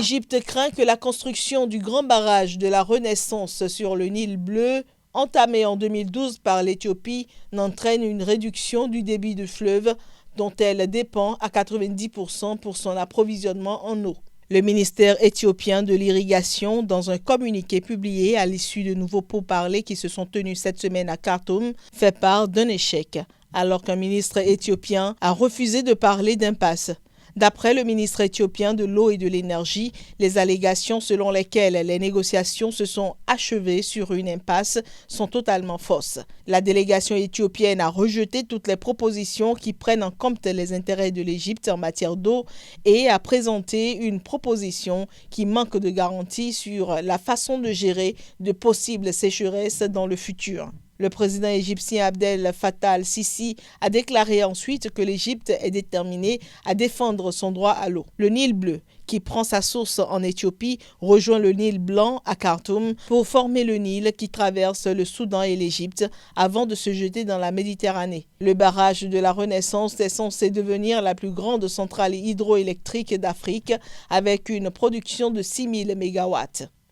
L'Égypte craint que la construction du grand barrage de la Renaissance sur le Nil bleu, entamé en 2012 par l'Éthiopie, n'entraîne une réduction du débit du fleuve dont elle dépend à 90% pour son approvisionnement en eau. Le ministère éthiopien de l'Irrigation, dans un communiqué publié à l'issue de nouveaux pourparlers qui se sont tenus cette semaine à Khartoum, fait part d'un échec, alors qu'un ministre éthiopien a refusé de parler d'impasse. D'après le ministre éthiopien de l'eau et de l'énergie, les allégations selon lesquelles les négociations se sont achevées sur une impasse sont totalement fausses. La délégation éthiopienne a rejeté toutes les propositions qui prennent en compte les intérêts de l'Égypte en matière d'eau et a présenté une proposition qui manque de garanties sur la façon de gérer de possibles sécheresses dans le futur. Le président égyptien Abdel Fattah al-Sisi a déclaré ensuite que l'Égypte est déterminée à défendre son droit à l'eau. Le Nil bleu, qui prend sa source en Éthiopie, rejoint le Nil blanc à Khartoum pour former le Nil qui traverse le Soudan et l'Égypte avant de se jeter dans la Méditerranée. Le barrage de la Renaissance est censé devenir la plus grande centrale hydroélectrique d'Afrique avec une production de 6000 MW.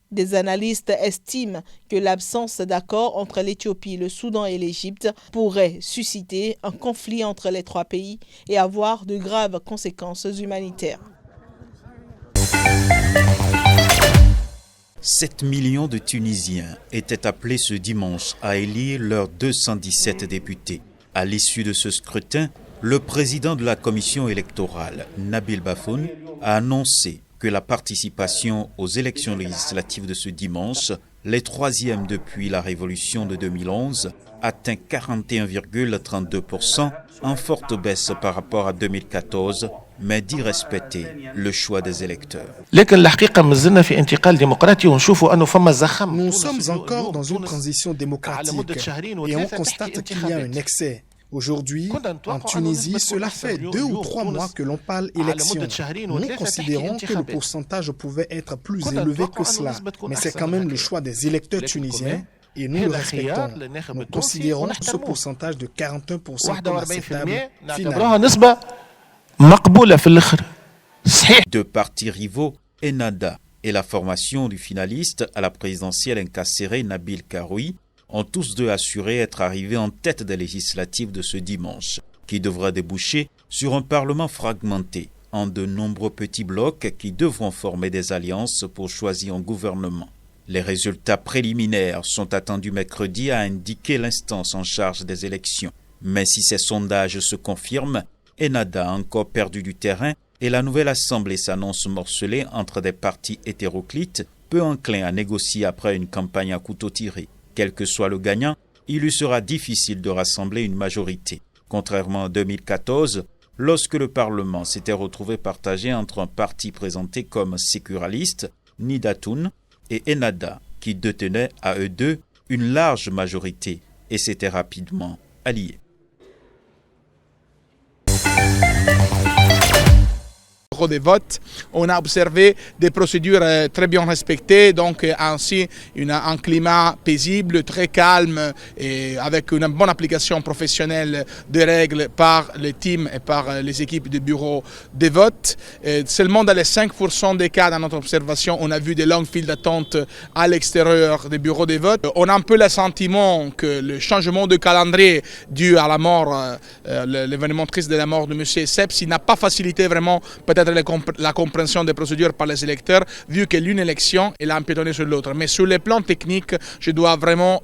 Des analystes estiment que l'absence d'accord entre l'Éthiopie, le Soudan et l'Égypte pourrait susciter un conflit entre les trois pays et avoir de graves conséquences humanitaires. 7 millions de Tunisiens étaient appelés ce dimanche à élire leurs 217 députés. À l'issue de ce scrutin, le président de la commission électorale, Nabil Bafoun, a annoncé que la participation aux élections législatives de ce dimanche, les troisièmes depuis la révolution de 2011, atteint 41,32%, en forte baisse par rapport à 2014, mais dit respecter le choix des électeurs. Nous sommes encore dans une transition démocratique et on constate qu'il y a un excès. Aujourd'hui, en Tunisie, cela fait 2 ou 3 mois que l'on parle élection. Nous considérons que le pourcentage pouvait être plus élevé que cela, mais c'est quand même le choix des électeurs tunisiens et nous le respectons. Nous considérons ce pourcentage de 41% comme acceptable finalement. Deux partis rivaux, Ennahda et la formation du finaliste à la présidentielle incarcéré Nabil Karoui, ont tous deux assuré être arrivés en tête des législatives de ce dimanche, qui devra déboucher sur un parlement fragmenté en de nombreux petits blocs qui devront former des alliances pour choisir un gouvernement. Les résultats préliminaires sont attendus mercredi, a indiqué l'instance en charge des élections. Mais si ces sondages se confirment, Ennahda a encore perdu du terrain et la nouvelle assemblée s'annonce morcelée entre des partis hétéroclites, peu enclins à négocier après une campagne à couteau tiré. Quel que soit le gagnant, il lui sera difficile de rassembler une majorité. Contrairement à 2014, lorsque le Parlement s'était retrouvé partagé entre un parti présenté comme sécuraliste, Nidatoun, et Ennahda, qui détenaient à eux deux une large majorité et s'étaient rapidement alliés. Des votes, on a observé des procédures très bien respectées, donc ainsi un climat paisible, très calme et avec une bonne application professionnelle des règles par les teams et par les équipes de bureau de vote. Seulement dans les 5% des cas dans notre observation, on a vu des longues files d'attente à l'extérieur des bureaux de vote. On a un peu le sentiment que le changement de calendrier dû à la mort, l'événement triste de la mort de M. Sepsi n'a pas facilité vraiment peut-être la compréhension des procédures par les électeurs, vu que l'une élection est empiétonnée sur l'autre. Mais sur le plan technique, je dois vraiment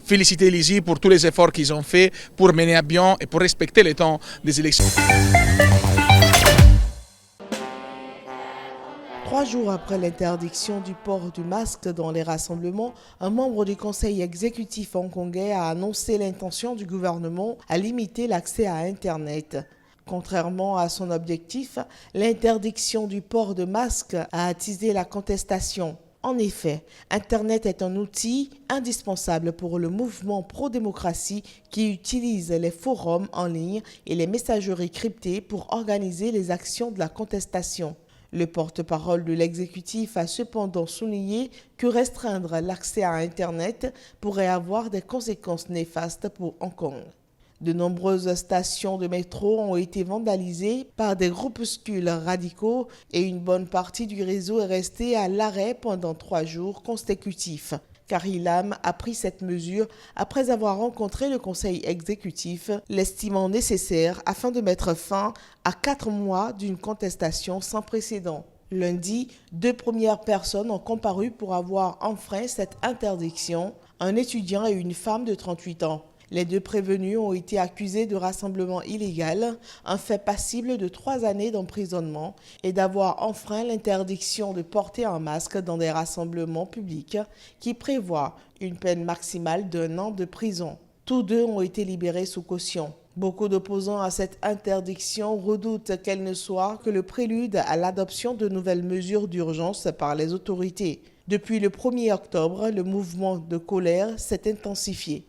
féliciter l'ISI pour tous les efforts qu'ils ont faits pour mener à bien et pour respecter les temps des élections. 3 jours après l'interdiction du port du masque dans les rassemblements, un membre du conseil exécutif hongkongais a annoncé l'intention du gouvernement à limiter l'accès à Internet. Contrairement à son objectif, l'interdiction du port de masque a attisé la contestation. En effet, Internet est un outil indispensable pour le mouvement pro-démocratie qui utilise les forums en ligne et les messageries cryptées pour organiser les actions de la contestation. Le porte-parole de l'exécutif a cependant souligné que restreindre l'accès à Internet pourrait avoir des conséquences néfastes pour Hong Kong. De nombreuses stations de métro ont été vandalisées par des groupuscules radicaux et une bonne partie du réseau est restée à l'arrêt pendant 3 jours consécutifs. Carrie Lam a pris cette mesure après avoir rencontré le conseil exécutif, l'estimant nécessaire afin de mettre fin à 4 mois d'une contestation sans précédent. Lundi, 2 premières personnes ont comparu pour avoir enfreint cette interdiction, un étudiant et une femme de 38 ans. Les 2 prévenus ont été accusés de rassemblement illégal, un fait passible de 3 années d'emprisonnement et d'avoir enfreint l'interdiction de porter un masque dans des rassemblements publics qui prévoit une peine maximale d'1 an de prison. Tous 2 ont été libérés sous caution. Beaucoup d'opposants à cette interdiction redoutent qu'elle ne soit que le prélude à l'adoption de nouvelles mesures d'urgence par les autorités. Depuis le 1er octobre, le mouvement de colère s'est intensifié.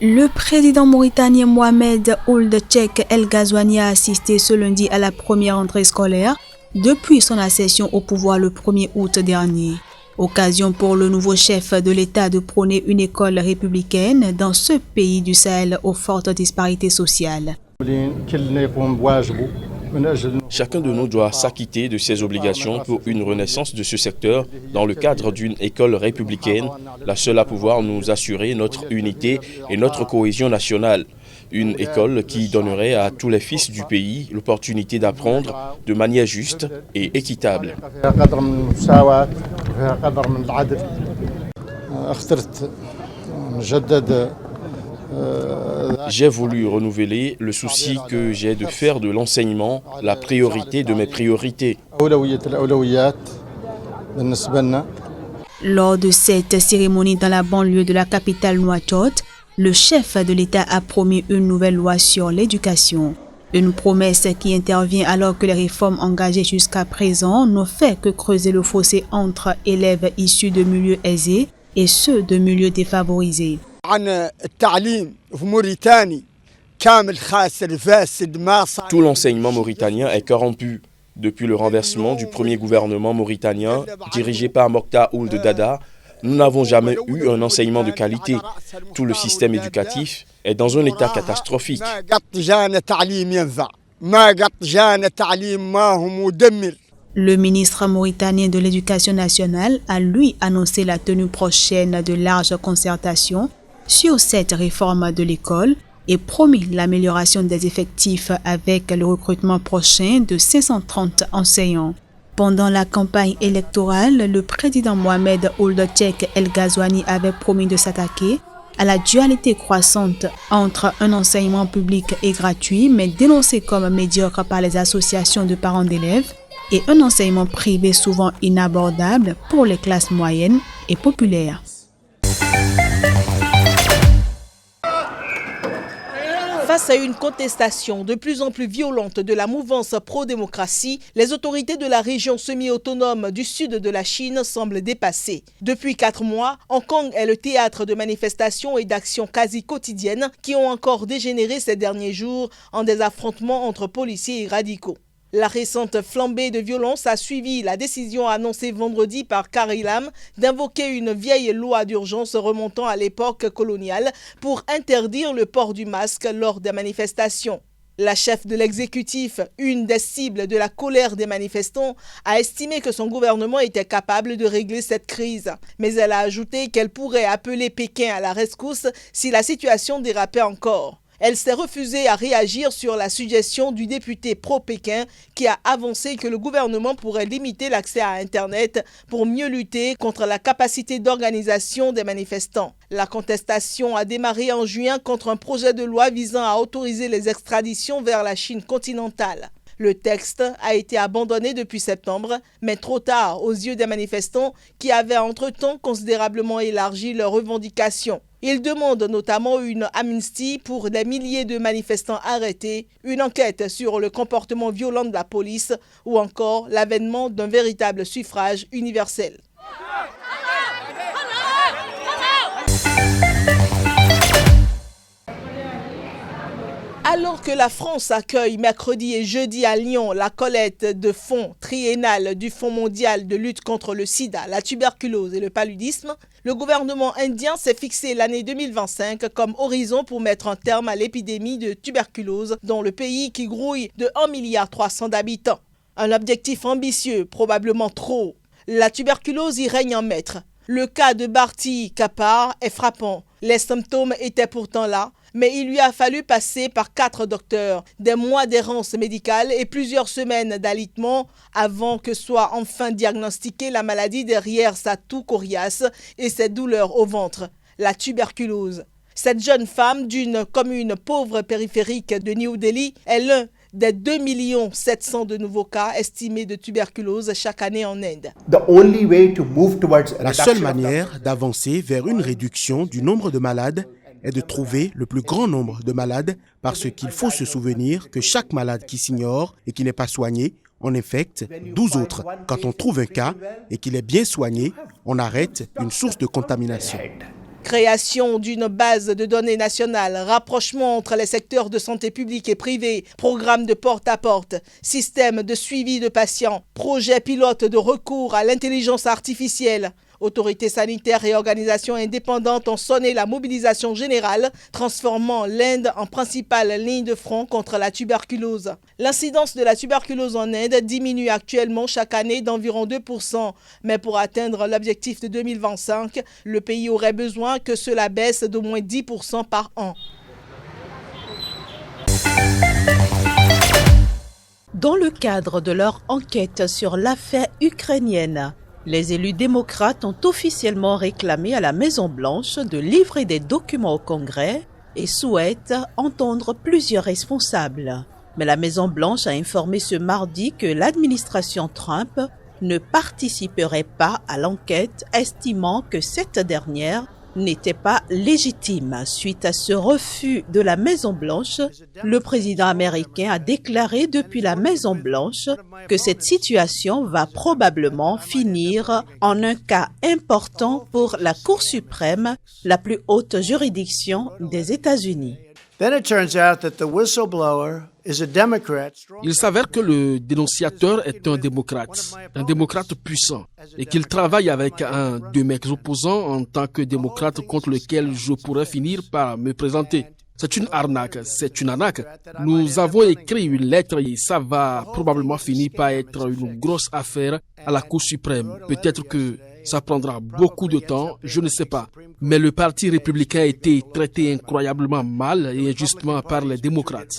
Le président mauritanien Mohamed Ould Cheikh El Ghazouani a assisté ce lundi à la première rentrée scolaire depuis son accession au pouvoir le 1er août dernier. Occasion pour le nouveau chef de l'État de prôner une école républicaine dans ce pays du Sahel aux fortes disparités sociales. Chacun de nous doit s'acquitter de ses obligations pour une renaissance de ce secteur dans le cadre d'une école républicaine, la seule à pouvoir nous assurer notre unité et notre cohésion nationale. Une école qui donnerait à tous les fils du pays l'opportunité d'apprendre de manière juste et équitable. J'ai voulu renouveler le souci que j'ai de faire de l'enseignement la priorité de mes priorités. Lors de cette cérémonie dans la banlieue de la capitale Nouakchott, le chef de l'État a promis une nouvelle loi sur l'éducation. Une promesse qui intervient alors que les réformes engagées jusqu'à présent n'ont fait que creuser le fossé entre élèves issus de milieux aisés et ceux de milieux défavorisés. Tout l'enseignement mauritanien est corrompu. Depuis le renversement du premier gouvernement mauritanien, dirigé par Mokhtar Ould Dada, nous n'avons jamais eu un enseignement de qualité. Tout le système éducatif est dans un état catastrophique. Le ministre mauritanien de l'Éducation nationale a lui annoncé la tenue prochaine de larges concertations sur cette réforme de l'école et promis l'amélioration des effectifs avec le recrutement prochain de 530 enseignants. Pendant la campagne électorale, le président Mohamed Ould Cheikh El Ghazouani avait promis de s'attaquer à la dualité croissante entre un enseignement public et gratuit, mais dénoncé comme médiocre par les associations de parents d'élèves, et un enseignement privé souvent inabordable pour les classes moyennes et populaires. Face à une contestation de plus en plus violente de la mouvance pro-démocratie, les autorités de la région semi-autonome du sud de la Chine semblent dépassées. Depuis 4 mois, Hong Kong est le théâtre de manifestations et d'actions quasi quotidiennes qui ont encore dégénéré ces derniers jours en des affrontements entre policiers et radicaux. La récente flambée de violence a suivi la décision annoncée vendredi par Carrie Lam d'invoquer une vieille loi d'urgence remontant à l'époque coloniale pour interdire le port du masque lors des manifestations. La chef de l'exécutif, une des cibles de la colère des manifestants, a estimé que son gouvernement était capable de régler cette crise. Mais elle a ajouté qu'elle pourrait appeler Pékin à la rescousse si la situation dérapait encore. Elle s'est refusée à réagir sur la suggestion du député pro-Pékin qui a avancé que le gouvernement pourrait limiter l'accès à Internet pour mieux lutter contre la capacité d'organisation des manifestants. La contestation a démarré en juin contre un projet de loi visant à autoriser les extraditions vers la Chine continentale. Le texte a été abandonné depuis septembre, mais trop tard aux yeux des manifestants qui avaient entre-temps considérablement élargi leurs revendications. Ils demandent notamment une amnistie pour des milliers de manifestants arrêtés, une enquête sur le comportement violent de la police ou encore l'avènement d'un véritable suffrage universel. À Alors que la France accueille mercredi et jeudi à Lyon la collecte de fonds triennale du Fonds mondial de lutte contre le sida, la tuberculose et le paludisme, le gouvernement indien s'est fixé l'année 2025 comme horizon pour mettre un terme à l'épidémie de tuberculose dans le pays qui grouille de 1,3 milliard d'habitants. Un objectif ambitieux, probablement trop. La tuberculose y règne en maître. Le cas de Bharti Kapar est frappant. Les symptômes étaient pourtant là, mais il lui a fallu passer par 4 docteurs, des mois d'errance médicale et plusieurs semaines d'alitement avant que soit enfin diagnostiquée la maladie derrière sa toux coriace et ses douleurs au ventre, la tuberculose. Cette jeune femme d'une commune pauvre périphérique de New Delhi est l'un des 2,7 millions de nouveaux cas estimés de tuberculose chaque année en Inde. La seule manière d'avancer vers une réduction du nombre de malades est de trouver le plus grand nombre de malades parce qu'il faut se souvenir que chaque malade qui s'ignore et qui n'est pas soigné en infecte 12 autres. Quand on trouve un cas et qu'il est bien soigné, on arrête une source de contamination. Création d'une base de données nationale, rapprochement entre les secteurs de santé publique et privé, programme de porte-à-porte, système de suivi de patients, projet pilote de recours à l'intelligence artificielle. Autorités sanitaires et organisations indépendantes ont sonné la mobilisation générale, transformant l'Inde en principale ligne de front contre la tuberculose. L'incidence de la tuberculose en Inde diminue actuellement chaque année d'environ 2%, mais pour atteindre l'objectif de 2025, le pays aurait besoin que cela baisse d'au moins 10% par an. Dans le cadre de leur enquête sur l'affaire ukrainienne, les élus démocrates ont officiellement réclamé à la Maison-Blanche de livrer des documents au Congrès et souhaitent entendre plusieurs responsables. Mais la Maison-Blanche a informé ce mardi que l'administration Trump ne participerait pas à l'enquête, estimant que cette dernière n'était pas légitime. Suite à ce refus de la Maison-Blanche, le président américain a déclaré depuis la Maison-Blanche que cette situation va probablement finir en un cas important pour la Cour suprême, la plus haute juridiction des États-Unis. Il s'avère que le dénonciateur est un démocrate puissant, et qu'il travaille avec un de mes opposants en tant que démocrate contre lequel je pourrais finir par me présenter. C'est une arnaque. Nous avons écrit une lettre et ça va probablement finir par être une grosse affaire à la Cour suprême. Peut-être que ça prendra beaucoup de temps, je ne sais pas. Mais le Parti républicain a été traité incroyablement mal et injustement par les démocrates.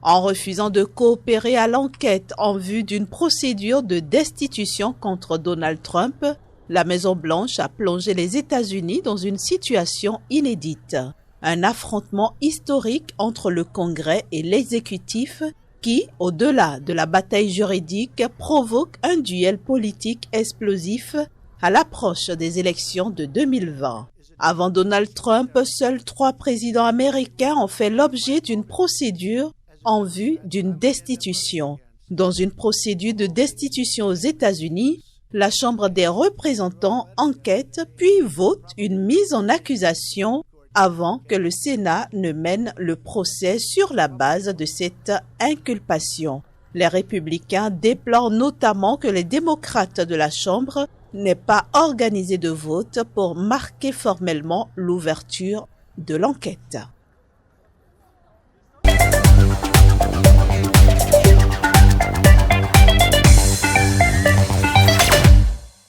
En refusant de coopérer à l'enquête en vue d'une procédure de destitution contre Donald Trump, la Maison-Blanche a plongé les États-Unis dans une situation inédite. Un affrontement historique entre le Congrès et l'exécutif qui, au-delà de la bataille juridique, provoque un duel politique explosif à l'approche des élections de 2020. Avant Donald Trump, seuls 3 présidents américains ont fait l'objet d'une procédure en vue d'une destitution. Dans une procédure de destitution aux États-Unis, la Chambre des représentants enquête puis vote une mise en accusation avant que le Sénat ne mène le procès sur la base de cette inculpation. Les républicains déplorent notamment que les démocrates de la Chambre n'aient pas organisé de vote pour marquer formellement l'ouverture de l'enquête.